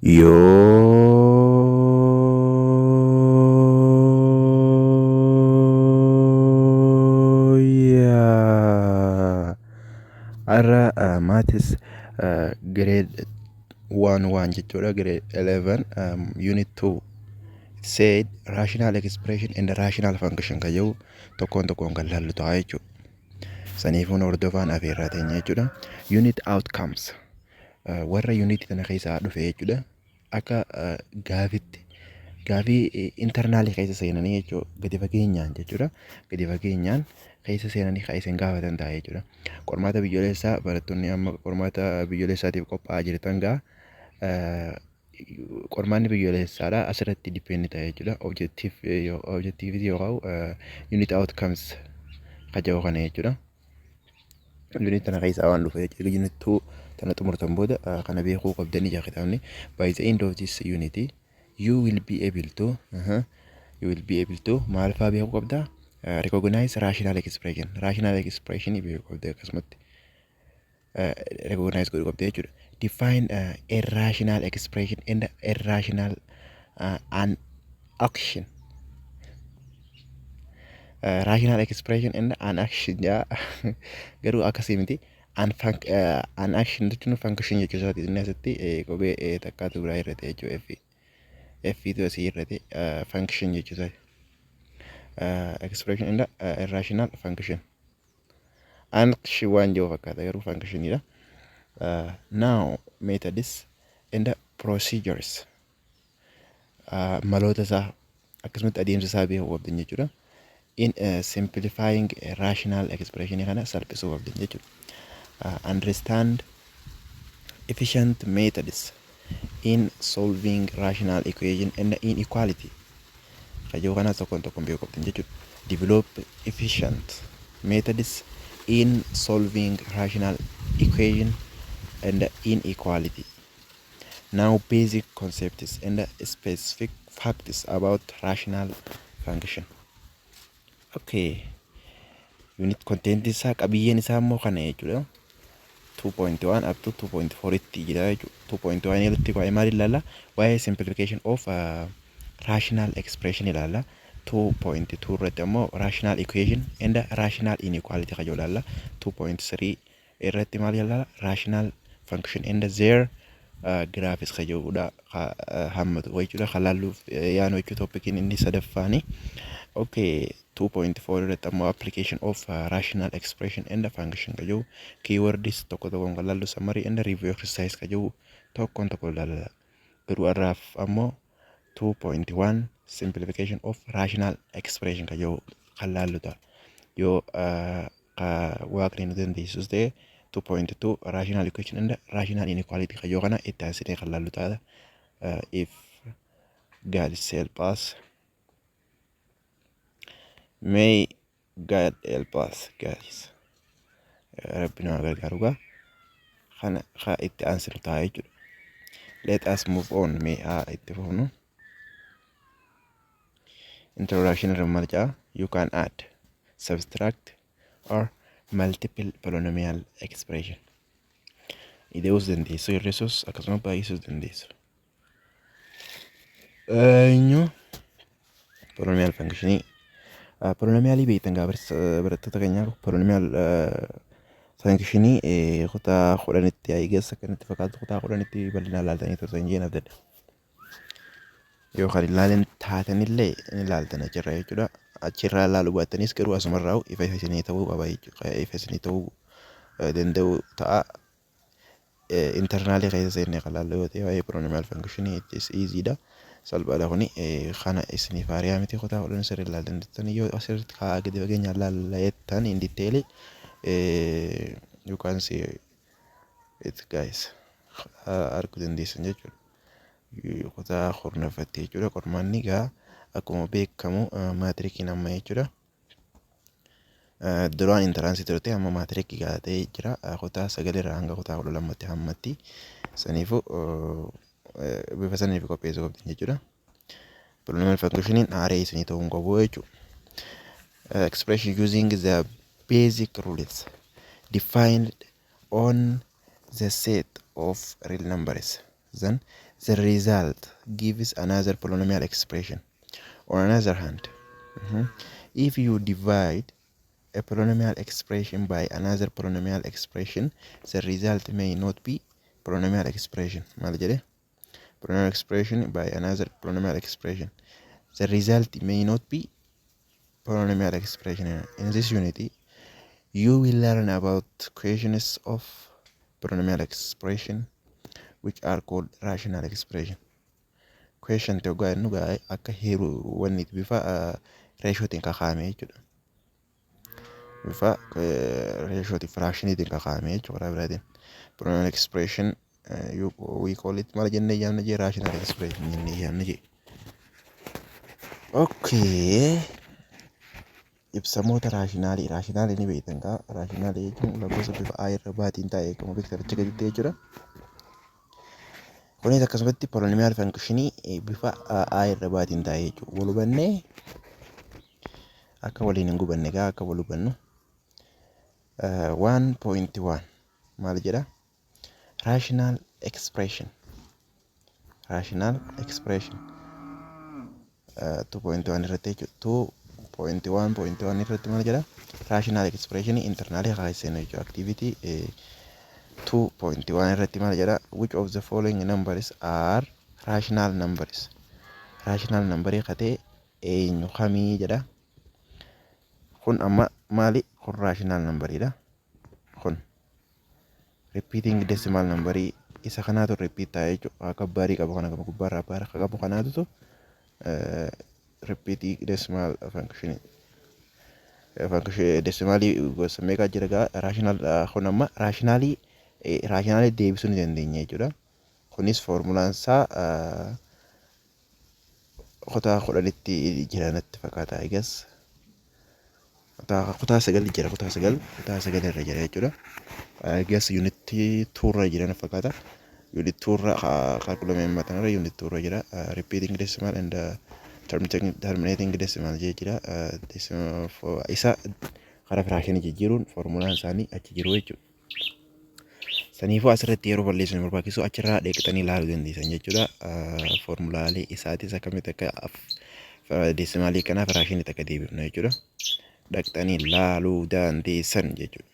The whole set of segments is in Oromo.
Yooyaa har'a maatis grade 1 jechuudha, grade 11 unit 2 said rational expression and rational function kan jedhu tokkoon kan laallu ta'a jechuudha. Saniifuun hordofaan afeerraa teenya jechuudha. Unit outcomes warra unit tana keessaa dhufe jechuudha. Akka gaafii internaalii keessa seenanii jechuudha. Gadi fageenyaan jechuudha. Gadi fageenyaan keessa seenanii kan isin gaafatan ta'a jechuudha. Qormaata biyyoolessaa barattoonni amma qormaata biyyoolessaatiif qophaa'aa jirtan gaa qormaanni biyyoolessaadha asirratti dipendi ta'a jechuudha. Objectivity yookaan unit outcomes qajaa'u kana jechuudha. Unit tana keessaa waan dhufe jechuudha. Unit 2 tana xumurtan booda kana beekuu qabdanii jaallatamni. By the end of this unity you will be able to maal fa'aa beekuu qabdaa? Recognize rational expression. Rational expression beekuu qabda akkasumatti. Recognize godhuu qabda jechuudha. Define a rational expression and a rational an action. Rational expression and an action garuu akkasii miti. An action jechuun function jechuusaati. Inni asitti qubee takkaatu biraa irratti jechuudha. F2 asii irratti function jechuusaati. Expression and rational function. Action waan jiru fakkaata garuu functionidha. Now methods and procedures. Maloota isaa akkasumatti adeemsa isaa beekuu qabdan jechuudha. In simplifying a rational expression kana salphisuu qabdan jechuudha. Understand efficient methods in solving rational equation and inequality. Kajoo kana tokkoon beekuu qabdan jechuudha. Develop efficient methods in solving rational equation and inequality. Now basic concepts and specific facts about rational function. Okay. Unit content isaa qabiyyeen isaa immoo kana jechuudha. 2.1 up to 2.4 itti jira jechuudha. 2.1 irratti waa'ee maal ilaalla? Waa'ee simplification of rational expression ilaalla. 2.2 irratti immoo rational equation and rational inequality kajoo ilaalla. 2.3 irratti maal ilaalla? Rational function and their graphics kajoodha hammatu jechuudha. Kalaalluuf yaanu jechuu toppikiin inni sadaffaani. Okay, 2.4 irratti ammoo application of rational expression and function kajoo keywords tokko kan laallu summary and review exercise kajoo tokko ilaalla. Garuu har'aaf ammoo 2.1 simplification of rational expression kajoo kan laallu ta'a. Yoo waaqni nu dandeessus ta'e 2.2 rational equation and rational inequality kajoo kana itti aansinee kan laallu ta'a. If God help us, may God help us, guys. Rabbi nu gargaaru kana itti aansinu ta'a jechuudha. Let us move on. May itti fufnu. Introduction remarka. You can add, subtract, or multiple polynomial expression. Ideus dandeessu hir'isuus akkasuma baay'isuus dandeessu. Polynomial function. Polynomial beektan barattoota keenyaa polynomial function kutaa 10tti eegessa kanatti fakkaatu kutaa 10tti bal'inaan ilaaltanii turtan jeen abdadha. Yoo kan ilaalan taatanillee ni ilaaltan achirraa jechuudha. Achirraa ilaaluu baattanis garuu asumarraa ifa isinii ta'uu qaba jechuudha. Ifa isinii ta'uu danda'u ta'a. Internally keessa seennee kan laallu yoo ta'e waa'ee polynomial function it is easy dha. Salphaadha kuni kana isiniif hariyaa miti kutaa 10 sirrii ilaaltan jettanii yoo asirratti kaa gadi fageenyaan laalleettan in detail you can see it guys. Arguu dandeessan jechuudha. Kutaa 10ffatti jechuudha. Qormaanni gaa akkuma beekamu maatirikii nama jechuudha. Duraan interansii turte amma maatirikii gaa ta'ee jira. Kutaa 9 irraa hanga kutaa 12tti hammatti. Saniifuu bifa saniif qopheessuu qabdan jechuudha. Polynomial function array isinii ta'uu hin qabu jechuudha. Expression using the basic rules defined on the set of real numbers. Then the result gives another polynomial expression. On another hand, if you divide a polynomial expression by another polynomial expression, the result may not be polynomial expression. Polynomial expression by another polynomial expression. The result may not be polynomial expression. In this unity, you will learn about questions of polynomial expression, which are called rational expression. Question to go and nuga akka heru when it bifa ratio tin kakame jechuudha. Bifa ratio ti fraction tin kakame jechuudha biratin. Polynomial expression we call it mala jenne yamna je rational expression jenne yamna je. Okay. Ibsamoota raashinaalii ni beektan kaa raashinaalii jechuun lakkoofsa bifa a irra baatiin taa'e akkuma beektanitti gaditti jechuudha. Kunis akkasumatti polynomial functionii bifa a irra baatiin taa'e jechuudha. Wal hubannee akka waliin hin gubanne kaa akka wal hubannu 1.1 maal jedha? Rational expression 2.1 irratti jechuudha. 2.1.1 irratti maal jedha? Rational expression internally haayiseenu jechuudha. Activity 2.1 irratti maal jedha? Which of the following numbers are rational numbers? Rational number katee eenyu kamii jedha? Kun amma maali? Kun rational numberidha. Kun repeating decimal number isa kanaatu repeat taa'ee jechuudha. Akka barii qabu kana qabu gubbaarraa baara qabu kanaatu repeating decimal function decimal gosa meeqa jira gaa rational kun amma rationally deebisuu ni dandeenya jechuudha. Kunis formulaan isaa kutaa 10tti jiranatti fakkaata I guess. Kutaa 9 jira kutaa 9 irra jira jechuudha. I guess unit 2 irra jiran fakkaata. Unit 2 irra calculate matan irra unit 2 irra jira. Repeating decimal and terminating decimal jira. Isa karaa fraction jijjiiruun formulaan isaanii achi jiru jechuudha. Saniifuu asirratti yeroo balleessuun barbaachisu achirraa deeqxanii ilaaluu dandeessan jechuudha. Formulaalee isaatis akkamitti akka desimaalii kanaa fraction akka deebifnu jechuudha. Dhaqxanii ilaaluu dandeessan jechuudha.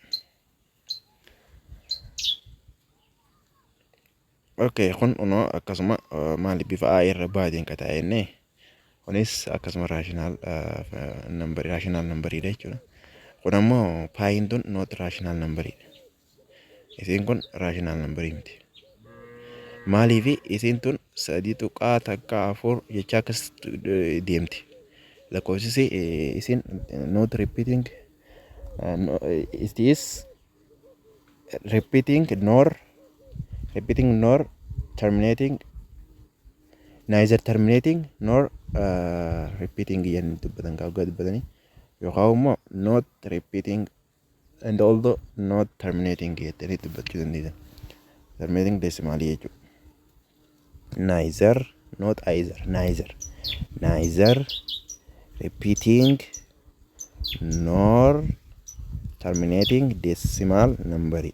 Okay, kun uno akkasuma maali bifa a irra baatiin kataa'enne kunis akkasuma rational number jechuudha. Kun ammoo paayin tun not rational number. Isin kun rational number miti. Maaliif isin tun 3.4 jecha akkas deemti. Lakkoofsi isin not repeating it is repeating nor terminating, neither terminating nor repeating yan dubbatan kaa ugaa dubbatanii yookaan immoo not repeating and although not terminating jettanii dubbachuu dandeessan. Terminating decimaalii jechuudha. Neither not either neither repeating nor terminating decimal number.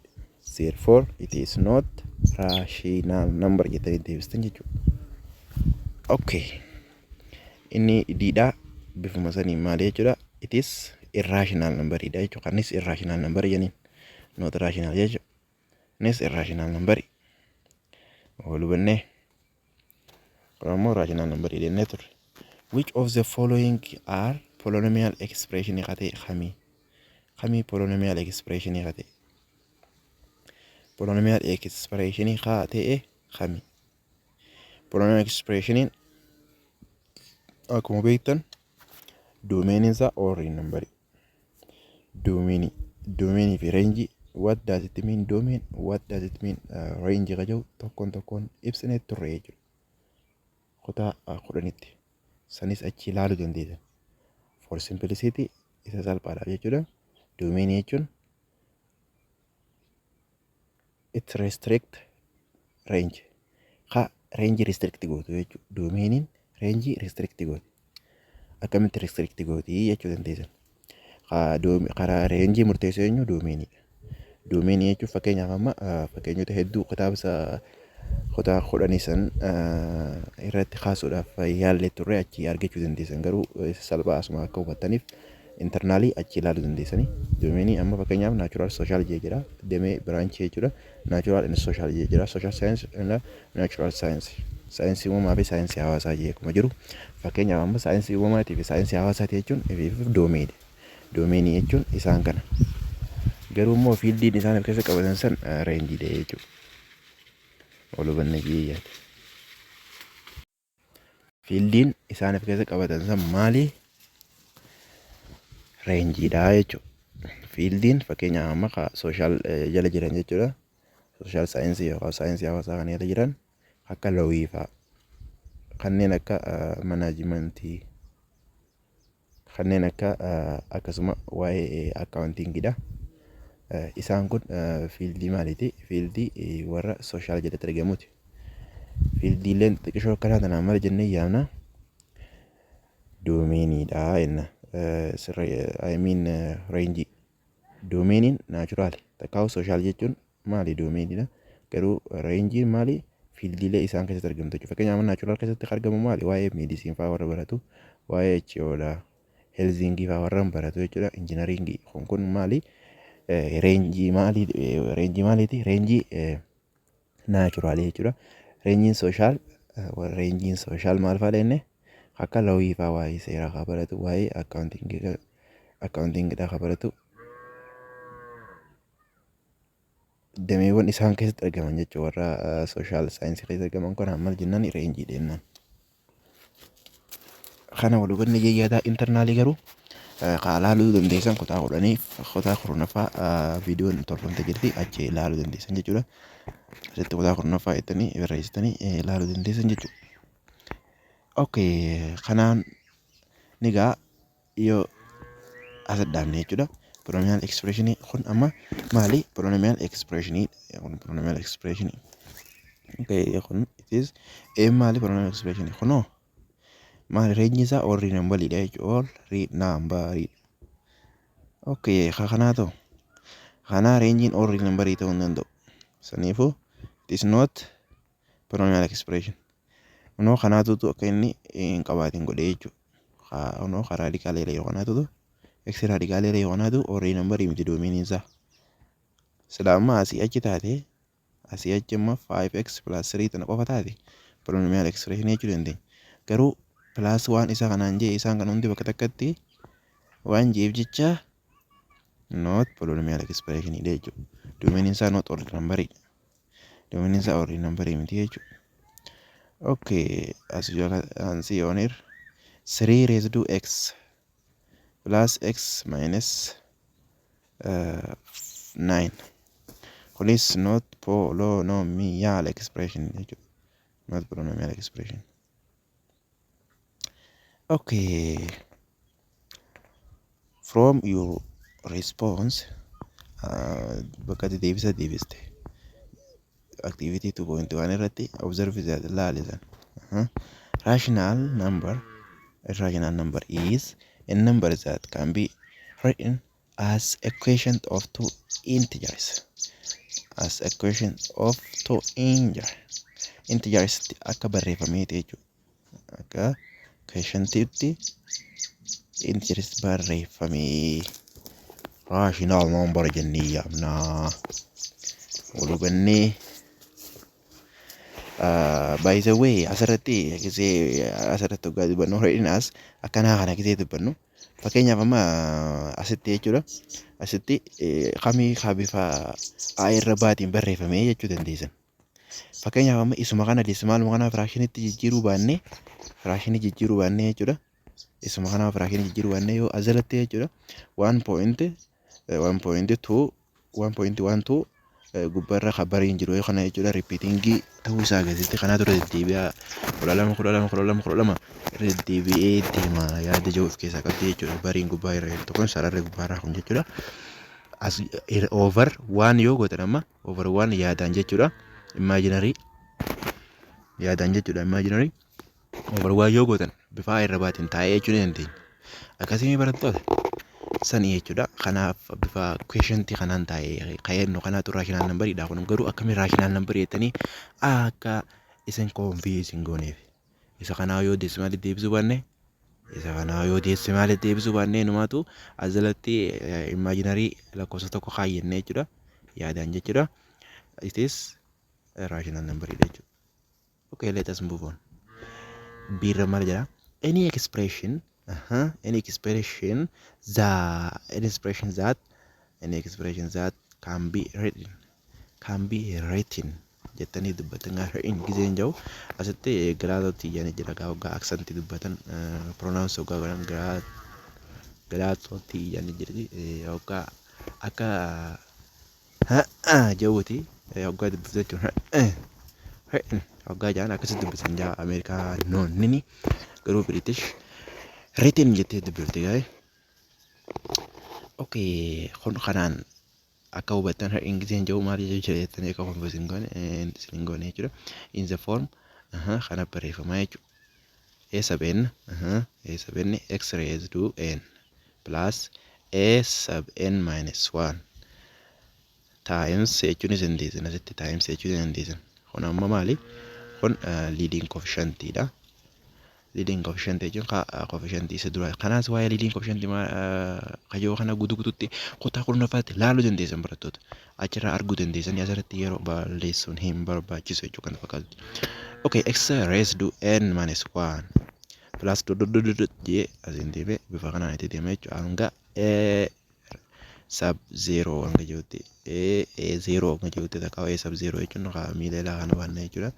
Therefore it is not rational number jettanii deebistan jechuudha. Okay. Inni diidhaa bifuma sanii maali jechuudha? It is irrational number dha jechuudha. Kanis irrational number jeniin. Not rational jechuudha. Nis irrational number. Wal hubannee. Ammoo rational number jennee turre. Which of the following are polynomial expression katee kamii? Kamii polynomial expression katee? Polynomial expression katee kamii? Polynomial expression akkuma beektan domain isa or number. Domain fi range. What does it mean domain? What does it mean range? Kajau tokkoon ibsine turre jechuudha. Kutaa 10tti. Sanis achi ilaaluu dandeessan. For simplicity isa salphaadha jechuudha. Domain jechuun it restrict range. Range restrict gootu jechuudha. Domainin range restrict gootu. Akkamitti restrict gootii jechuu dandeessan. Karaa range murteessuu eenyu domainidha. Domain jechuun fakkeenyaaf amma fakkeenyota hedduu kitaaba kutaa kudhanii san irratti kaasuudhaaf yaallee turre achi argachuu dandeessan. Garuu salphaa asuma akka hubattaniif internaalii achi ilaaluu dandeessanii. Doomeenii amma fakkeenyaaf naachuraal sooshaal jira, damee biraanchii jechuudha. Naachuraal inni sooshaal jira, sooshaal saayinsii inni naachuraal saayinsii. Saayinsii uumamaa fi saayinsii hawaasaa jeekuma jiru. Fakkeenyaaf amma saayinsii uumamaatii fi saayinsii hawaasaati jechuun doomeeni. Doomeenii jechuun isaan kana. Garuu immoo fiildiin isaan of keessa qabatan san reenjiidha jechuudha. Walubanna jiyyaati. Fiildiin isaan of keessa qabatan san maali? Reenjiidha jechuudha. Fiildiin fakkeenyaaf amma sooshaal jala jiran jechuudha. Sooshaal saayinsii yookaan saayinsii hawaasaa kan jala jiran akka loowii fa'aa, kanneen akka manaajimentii, kanneen akka akkasuma waa'ee akkaawuntiingidha. Isaan kun fiildii maaliiti? Fiildii warra sooshaal jalatti argamuuti. Fiildiileen xiqqishoo akkanaa tanaan mala jennee yaamna doomeeniidha jenna. I mean reenjii. Doomeeniin naachuraali. Takkaa'u sooshaal jechuun maali? Doomeeniidha. Garuu reenjiin maali? Fiildiilee isaan keessatti argamtu jechuudha. Fakkeenyaaf naachuraal keessatti argamu maali? Waa'ee meedisiin fa'aa warra baratu, waa'ee HO'dha, heelzingii fa'aa warra baratu jechuudha. Injinariingii kun maali? Reenjii maali? Reenjii maaliiti? Reenjii naachuraalii jechuudha. Reenjiin sooshaal maal fa'aa jenne? Akka loowii fa'aa waa'ee seeraa haa baratu, waa'ee akkaawuntiingidha haa baratu. Dameewwan isaan keessatti argaman jechuudha. Warra sooshaal saayinsii keessatti argaman kun maal jennaan? Reenjii jennaan. Kana walubanni jiyyataa internaalii garuu ilaaluu dandeessan kutaa kudhanii kutaa kurnaffaa viidiyoon tolfamte jirti achi ilaaluu dandeessan jechuudha. Asitti kutaa kurnaffaa jettanii barreessitanii ilaaluu dandeessan jechuudha. Okay, kanaan nigaa yoo as dhaabne jechuudha. Pronominal expression kun amma maali? Pronominal expression. Pronominal expression. Okay, kun it is maali pronominal expression kunoo maali? Reenjii isaa all read number jechuudha. All read number. Okay, kanaa kana reenjiin all read number ta'uu hin danda'u. Saniifuu it is not pronominal expression. Kunoo kanaatutu akka inni hin qabaatin godhee jechuudha. Kunoo raadikaaleera yoo kanaatutu x raadikaaleera yoo kanaatu all read number miti doomeeniin isaa. Sila amma asii achi taate asii achi amma 5x plus 3 tana qofa taate pronominal expression jechuu dandeenya. Garuu plus waan isa kanaan jee isaan kan hundi bakka takkatti waan jeef jecha not polynomial expression jechuudha. Domain isaa not all number. Domain isaa all number miti jechuudha. Okay, as you can see on here, 3 raised to x plus x minus 9. This not polynomial expression. Not polynomial expression. Okay. From your response, bakka deebiste. Activity 2.1 irratti observe that laalisan. Rational number is a number that can be written as a quotient of two integers. As a quotient of two integers akka barreeffameeti jechuudha. Akka quotientiitti integers barreeffamee rational number jennee yaamna. Walubannee by the way asirratti dhugaa dubbannu written as akkanaa kana gisee dubbannu fakkeenyaaf amma asitti jechuudha. Asitti kamii bifa irra baatiin barreeffamee jechuu dandeessan. Fakkeenyaaf amma isuma kana desimaaluma kana firaakshinitti jijjiiruu baannee jechuudha. Isuma kana firaakshinitti jijjiiruu baannee yoo asirratti jechuudha 1.12 gubbarra kabariin jiru yoo kana jechuudha repeatingii ta'uu isaa agarsiisti. Kanaa dura deddeebi'aa 12 deddeebi'ee deema yaada jiru of keessaa qabdi jechuudha. Bariin gubbaa irra jirtu kun sararri gubbaarraa kun jechuudha. As over 1 yoo gootan amma over 1 yaadaan jechuudha. Imaginary yaadaan jechuudha. Imaginary over 1 yoo gootan bifa irra baatiin taa'ee jechuu dandeenya. Akkasii barattoota sanii jechuudha. Kanaaf bifa questiontii kanaan taa'ee ka'eennu kanaatu raashinaal nambariidha. Kun garuu akkamiin raashinaal nambarii jettanii akka isin konfiis hin gooneef. Isa kanaa yoo deesimaalitti deebisuu baanne numaatu asirratti imaajinarii lakkoofsa tokko kaayyannee jechuudha. Yaadaan jechuudha. It is raashinaal nambariidha jechuudha. Okay, let us move on. Birra maal jedha? Any expression that can be written jettanii dubbatan hin giseen jiru asitti giraatootti iyyanii jira gaafa aksantii dubbatan pronounce ogaa godhan giraatootti iyyanii jirti yookaan akka jawwati ogaa dubbatu jechuudha ogaa jaan akkasitti dubbisan jaa Ameerikaa noonni garuu British written jettee dubbifti gaa'e. Okay, kun kanaan akka hubattan ingilizeen jiru maal jechuudha akka konfirmasiin goone jechuudha. In the form kana barreeffamaa jechuudha. A7 x raised to n plus a sub n minus 1 times jechuun isin deesin asitti times jechuun isin deesin. Kun amma maali? Kun leading coefficientidha. Leading coefficient jechuun coefficient isa dura. Kanaas waa'ee leading coefficient kayyoo kana guutuutti kutaa kurnafaatti laaluu dandeessan barattoota. Achirraa arguu dandeessan asirratti yeroo balleessuun hin barbaachisu jechuudha kan fakkaatu. Okay, x raised to n minus 1 plus j asiin deemee bifa kanaan itti deemee jechuudha. Hanga sub 0 hanga jirutti a 0 hanga jirutti takka a sub 0 jechuun miila ilaa kana waan jechuudha.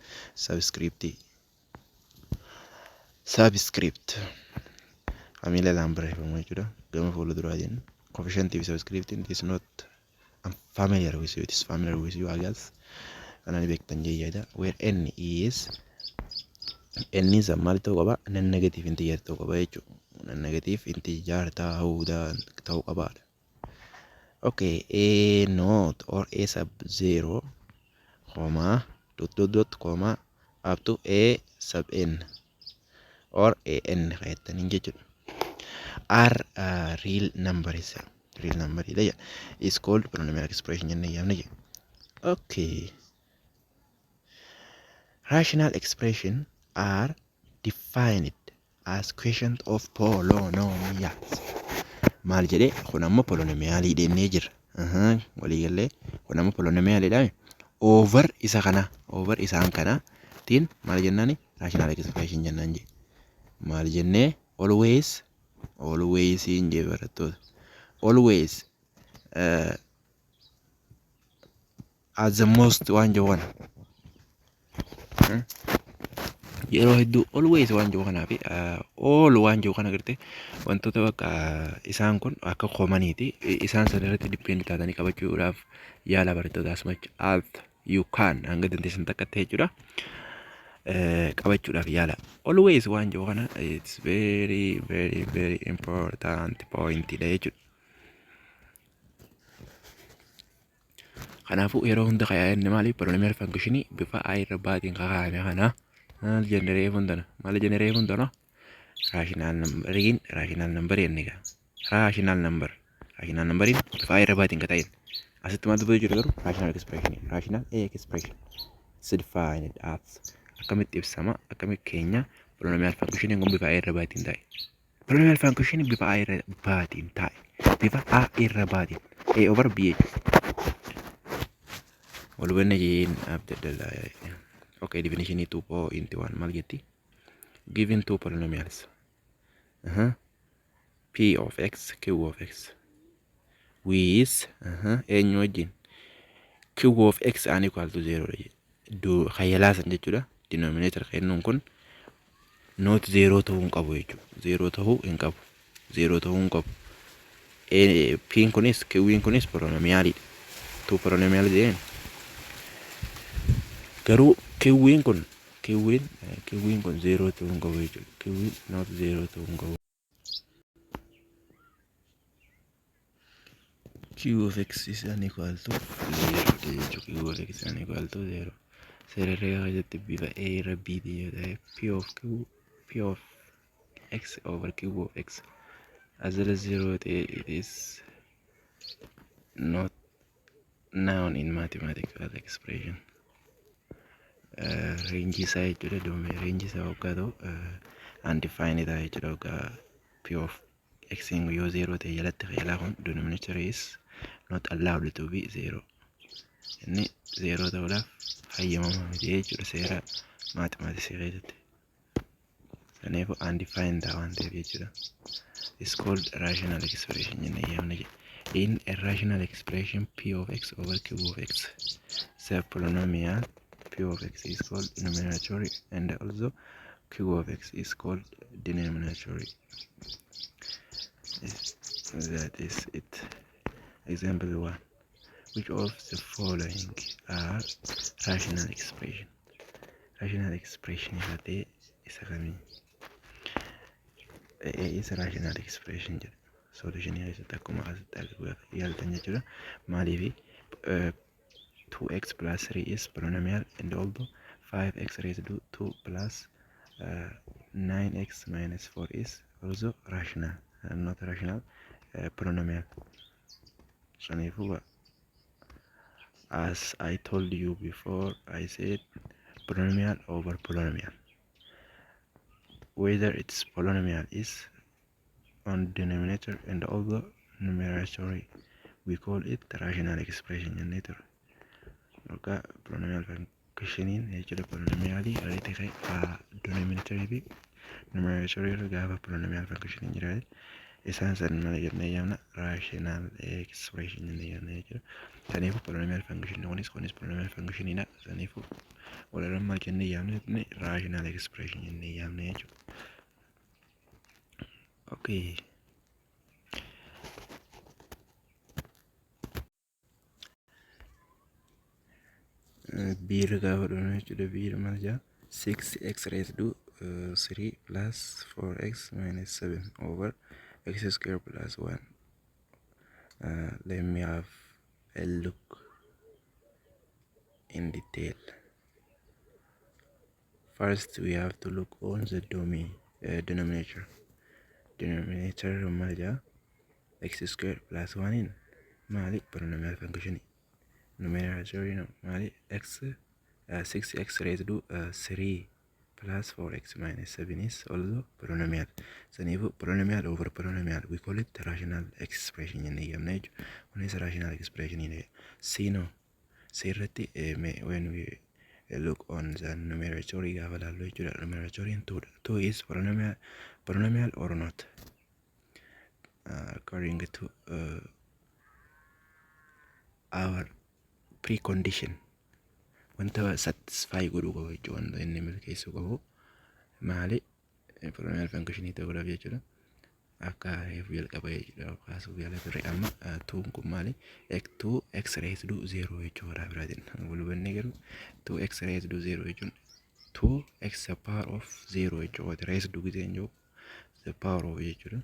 Subscript Amila Lambre from Judah, Gama for Ludradin, coefficient of subscript is not familiar with you, it is familiar with you, I guess. And I beg Tanjayada, where n is a multiple about and negative integer talk about negative integer talk about. Okay, a naught or a sub 0, comma, comma, up to a sub n. Or an are real numbers. Real number is called polynomial expression. Okay. Rational expression are defined as questions of polynomials. Maal jedhee kun amma polynomialii deennee jira. Walii galee kun amma polynomialidha. Over isa kana over isaan kana tiin maal jennaani rational expression jennaan jedhe. Maal jennee always in jee barattoota always as the most waan jawan yeroo hedduu always waan jawu kanaa fi all waan jawu kana garte wantoota bakka isaan kun akka koomaniiti isaan sanarratti dippeend taatanii qabachuudhaaf yaala barattoota as much as you can hanga dandeessan takka ta'e jechuudha. Qabachuudhaaf yaala always waan jiru kana it's very important point dha jechuudha. Kanaafuu yeroo hunda kaa'inni maali polynomial function bifa irra baatiin kaa'ame kana maal generate hundana rational number enniga rational number bifa irra baatiin ka ta'in asitti maal dubbatu jiru garuu rational expression is defined as akkamitti ibsama akkamitti keenya polynomial function kun bifa irra baatiin ta'e polynomial function bifa irra baatiin ta'e bifa irra baatiin a over b walbanna jeen abdalla. Okay, definition 2.1 maal jetti given two polynomials p of x q of x with eenyu wajjin q of x an equal to 0 do khayalaasan jechuudha. Denominator kennuun kun not 0 ta'uu hin qabu jechuudha. 0 ta'uu hin qabu. P kunis Q kunis polynomialidha. Tu polynomial jeen garuu Q kun 0 ta'uu hin qabu jechuudha. Q not 0 ta'uu hin qabu. Q of x is unequal to 0 jechuudha. Q of x is unequal to 0. Sererega jette bifa a irra b p of x over q of x as well as 0 it is not known in mathematical expression. Range isaa jechuudha doomee range isaa waggaa ta'u undefined dha jechuudha waggaa p of x yoo 0 ta'e jalatti qajeelaa kun denominator is not allowed to be 0 inni 0 ta'uudhaaf hayyamamaa miti jechuudha seera mathematicsii keessatti. Sanaafuu undefined dha waan ta'eef jechuudha. It's called rational expression jennee yaamna jedha. In a rational expression p of x over q of x is a polynomial. P of x is called numerator and also q of x is called denominator. That is it. Example 1. Which of the following are rational expression? Rational expression is a rational expression. Solution is a 2x plus 3 is polynomial and although 5x raised to 2 plus 9x minus 4 is also rational, not rational, polynomial. So as I told you before, I said polynomial over polynomial. Whether its polynomial is on denominator and although numerator, we call it rational expression generator. Okay, polynomial function jechuudha polynomial arithmetic denominator fi numerator gaafa polynomial function jira isaan san mala jennee yaamna rational expression jennee yaamna jechuudha. Saniifuu polynomial function kunis polynomial function dha. Saniifuu walirraa maal jennee yaamna rational expression jennee yaamna jechuudha. Okay. Biir gaafa dhufnu jechuudha. Biir maal jaa 6x raised to 3 plus 4x minus 7 over x square plus 1. Let me have a look in detail. First, we have to look on the denominator. Denominator maal jaa x square plus 1 in maali polynomial function. Numerator maali x 6x raised to 3 plus 4x minus 7 is also polynomial. Sanifu polynomial over polynomial, we call it rational expression in the image. When is rational expression in the when we look on the numerator, numerator in 2 is polynomial or not, according to our precondition. Wanta satisfy godhuu qabu jechuudha. Wanta inni milkeessuu qabu maali polynomial function ta'uudhaaf jechuudha. Akka reefu jalqaba jechuudha kaasuuf yaala ture amma 2 kun maali 2x raised to 0 jechuudha biraatiin walhubannee garuu 2x raised to 0 jechuun 2x the power of 0 jechuudha raised to giseen jiru the power of jechuudha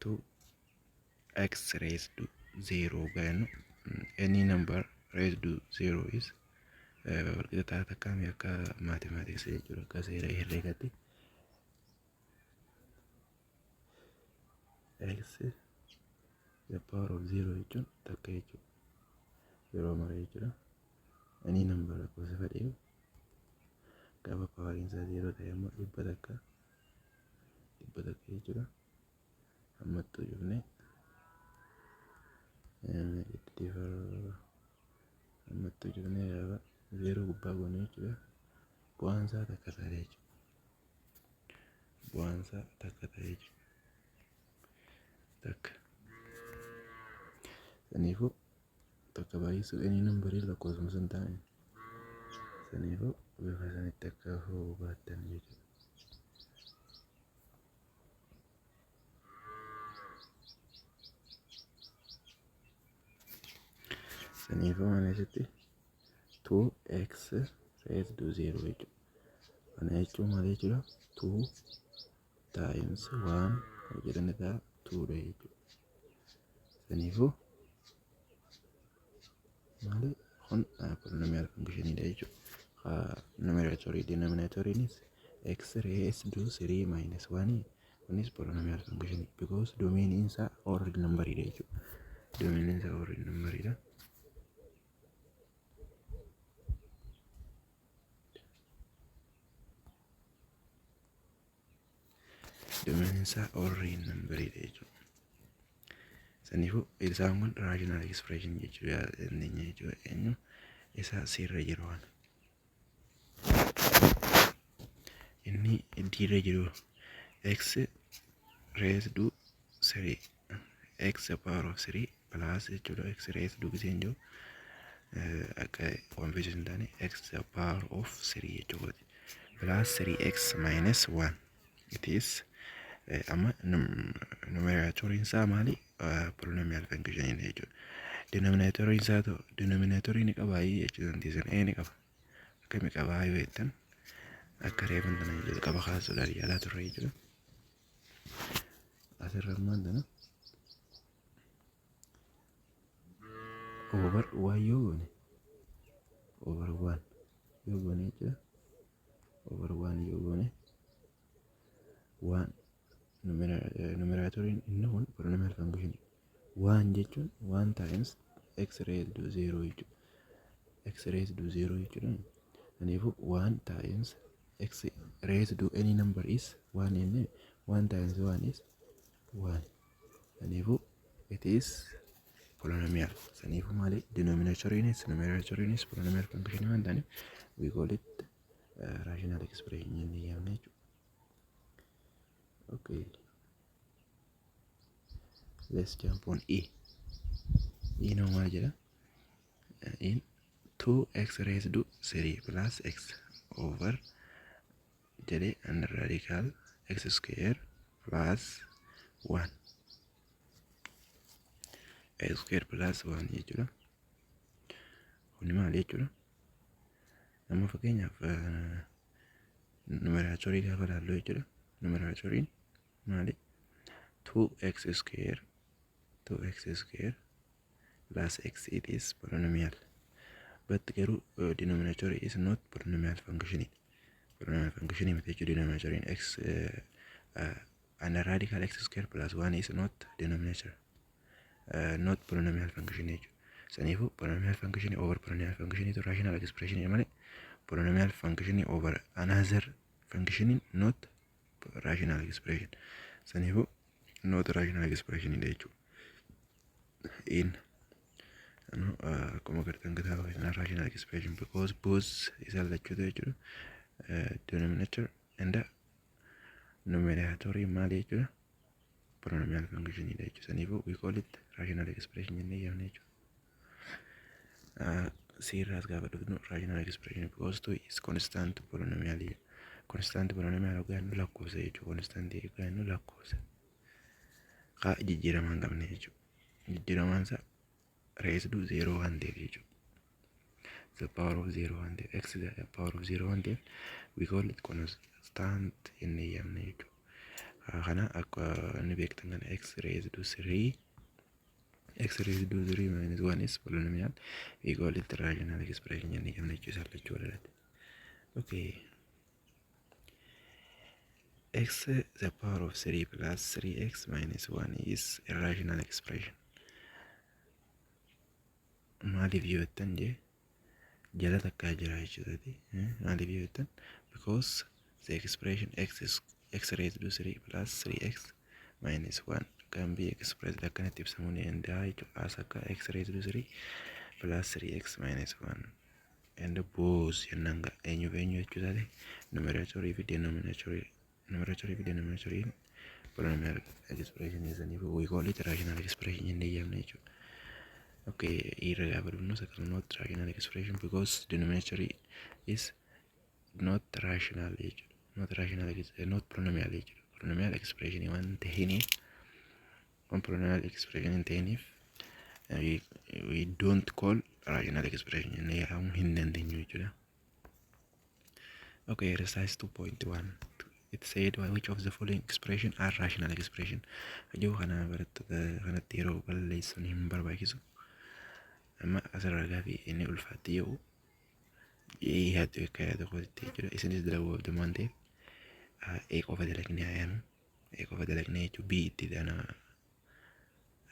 2x raised to 0 gaanu any number raised to 0 is walqixa takkaami akka mathematics jechuudha akka seera herreegatti x the power of 0 jechuun takka jechuudha yeroo mara jechuudha any number gosa fedhe gaafa poweriin isaa 0 ta'e immoo dhibba takka jechuudha ammattuu jufne ammattuu jufne gaafa 0 gubbaa goone jechuudha bu'aan isaa takka ta'e jechuudha bu'aan isaa takka ta'e jechuudha takka saniifuu takka baay'isuu any numberii lakkoofsuma sun ta'an saniifuu bifa sanitti akka hubattan jechuudha. Saniifuu mana jechutti 2x raised to 0 jechuudha. Kana jechuun maal jechuudha 2 times 1 jedhanii ta'a 2 dha jechuudha. Saniifuu maali kun polynomial function dha jechuudha. Numerator denominator is x raised to 3 minus 1 kunis polynomial function because domain isaa already number ida jechuudha. Domain isaa already number ida. Domain isaa already number ida jechuudha. Saniifuu isaan kun rational expression jechuudha inni jechuudha eenyu isa sirra jiru waan. Inni dirra jiru x raised to 3 x power of 3 plus jechuudha x raised to giseen jiru akka confusion taane x power of 3 jechuudha plus 3x minus 1 it is amma numerator isaa maali polynomial function inni jechuudha. Denominator isaa to denominator inni qaba jechuudha ndisan ni qaba akkami qaba yoo jettan akka reefan tana jechuudha qaba kaasuudhaan yaalaa turre jechuudha. Asirrammaan tana over y yoo goone over 1 yoo goone jechuudha. Over 1 yoo goone 1 numerator inni kun polynomial function 1 jechuun 1 times x raised to 0 jechuudha. X raised to 0 jechuudha. Saniifuu 1 times x raised to any number is 1 in 1 times 1 is 1. Saniifuu it is polynomial. Saniifuu maali denominator is numerator is polynomial function waan taane we call it rational expression inni yaamne jechuudha. Okay, let's jump on E. E no maal jedha in 2x raised to 3 plus x over jedhe and radical x square plus 1 x square plus 1 jechuudha. Kuni maal jechuudha? Amma fakkeenyaaf numerator gaafa ilaallu jechuudha. Numerator maali 2x square plus x it is polynomial, but denominator is not polynomial function. Polynomial function is denominator in x and radical x square plus 1 is not denominator, not polynomial function. Sanifu polynomial function over polynomial function is rational expression. Polynomial function over another function not rational expression. Sanifu not rational expression in como agartan kitaaba rational expression because both is allachuudha denominator and numerator maali jechuudha polynomial function jechuudha. Sanifu we call it rational expression jennee yaamne jechuudha. Seerraas gaafa dhufnu rational expression because two is constant polynomial. Constant polynomial yookaan lakkoofsa jechuudha. Constant yookaan lakkoofsa kaa jijjiiramaa hin qabne jechuudha. Jijjiiramaan isaa raised to 0 waan ta'eef jechuudha. The power of 0 waan ta'eef x the power of 0 waan ta'eef we call it constant jennee yaamne jechuudha. Kana akka inni beektan kana x raised to 3 minus 1 is polynomial. We call it rational expression jennee yaamne jechuudha jechuudha. Okay. X the power of 3 plus 3x minus 1 is a rational expression. Maaliif yoo jettan jala takkaa jira jechuudha. Maaliif yoo jettan because the expression x raised to 3 plus 3x minus 1 can be expressed akkanatti ibsamuu ni danda'a jechuudha. As akka x raised to 3 plus 3x minus 1 and both jennaan eenyu jechuudha. Numerator fi denominator polynomial expression is we call it rational expression in the example. Okay, irregular not rational expression because denominator is not rational not polynomial polynomial expression one polynomial expression in tenif we don't call rational expression in the okay, exercise 2.1. It said which of the following expression are rational expression. Ajo kana kanatti yeroo balleessuun hin barbaachisu. Amma asirraa gaaffii inni ulfaatti yoo yaaddu akka yaada kootitti jechuudha. Isinis dalaguu qabdu waan ta'eef qofa dalagni haa yaanu qofa dalagnee jechuudha. B itti dana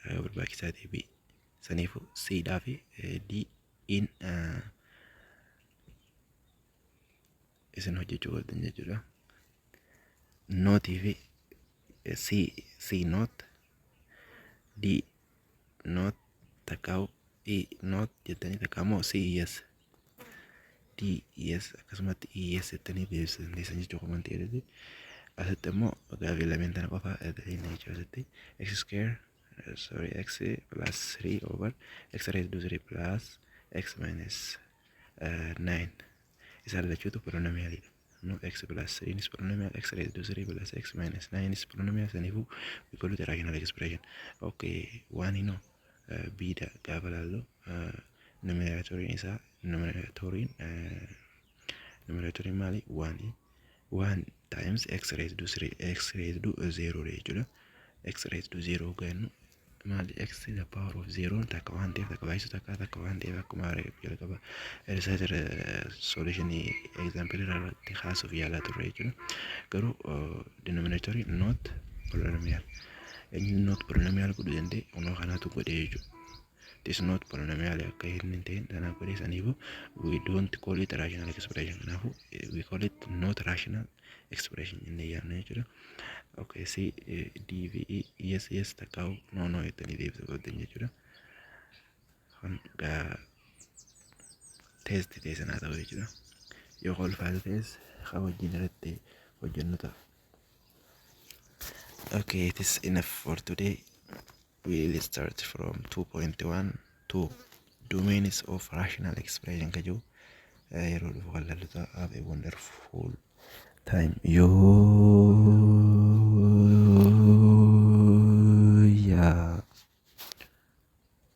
barbaachisaa ta'e B saniifuu C dhaa fi D in isin hojjechuu qabdan jechuudha. Nootii fi C noot D noot takkaa'u E noot jettanii takkaa'amoo C yes D yes akkasumatti E yes jettanii deebisuu dandeessan jechuudha. Komantii irratti asitti immoo gaaffii lameen tana qofa dalagnee jechuudha. Asitti x square x plus 3 over x raised to 3 plus x minus 9 isaan lachuutu polynomialidha. No, x plus 3 is polynomial, x raised to 3 plus x minus 9 is polynomial, sanifu we call it a rational expression. Okay, one you know, beta gavalalo, numerator isa numerator mali 1 times x raised to 3 x raised to 0 jechuudha. X raised to 0 ganu mali x to the power of 0 takka waan ta'eef takka baay'isu takka waan ta'eef akkuma jalqaba researcher solution example irratti haasuuf yaalaa turre jechuudha. Garuu denominator not polynomial inni not polynomial godhuu danda'e unoo kanaatu godhee jechuudha. This not polynomial akka hin ta'in danaa godhee saniifu we don't call it rational expression. Kanaafu we call it not rational expression inni yaadna jechuudha. Okay, see DVE yes takau no jettanii deebisuu qabdan jechuudha. Kan test teessan haa ta'u jechuudha. Yoo kolfaa ta'es haa wajjin irratti hojjennu ta'a. Okay, it is enough for today. We will start from 2.1 to domains of rational expression kaju. Yeroo dhufu kan lalluta. Have a wonderful time. Yo.